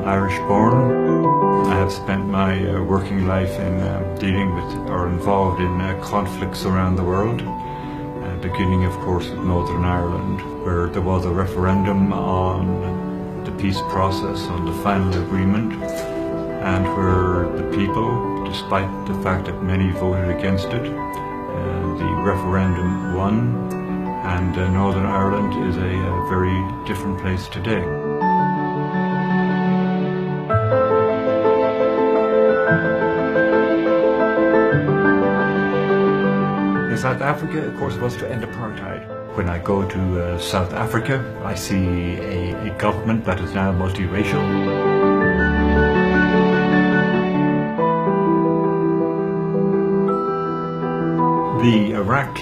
Irish-born. I have spent my working life in dealing with or involved in conflicts around the world, beginning of course with Northern Ireland, where there was a referendum on the peace process, on the final agreement, and where the people, despite the fact that many voted against it, the referendum won, and Northern Ireland is a very different place today. In South Africa, of course, was to end apartheid. When I go to South Africa, I see a government that is now multiracial. The Iraq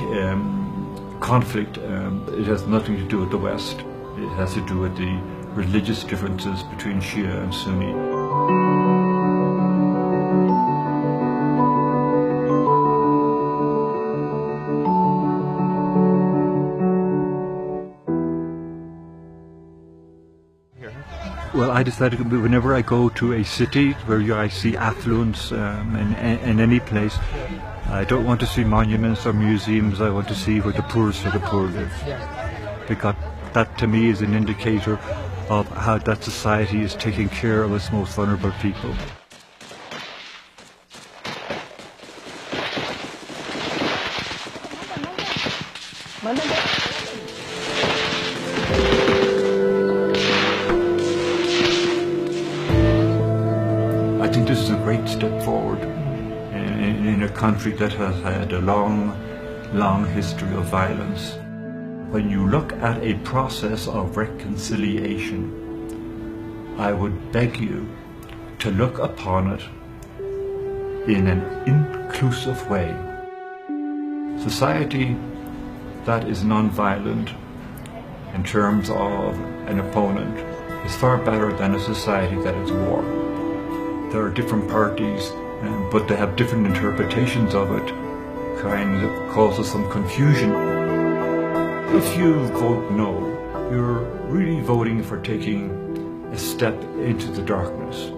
conflict, it has nothing to do with the West. It has to do with the religious differences between Shia and Sunni. Well, I decided whenever I go to a city where I see affluence in any place, I don't want to see monuments or museums. I want to see where the poorest of the poor live. Because that to me is an indicator of how that society is taking care of its most vulnerable people. I think this is a great step forward in a country that has had a long history of violence. When you look at a process of reconciliation, I would beg you to look upon it in an inclusive way. Society that is non-violent in terms of an opponent is far better than a society that is war. There are different parties, but they have different interpretations of it, kind of causes some confusion. If you vote no, you're really voting for taking a step into the darkness.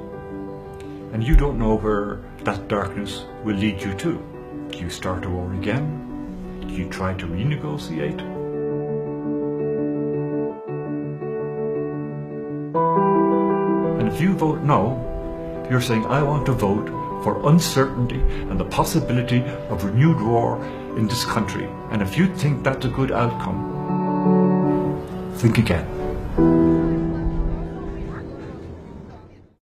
And you don't know where that darkness will lead you to. Do you start a war again? Do you try to renegotiate? And if you vote no, you're saying, I want to vote for uncertainty and the possibility of renewed war in this country. And if you think that's a good outcome, think again.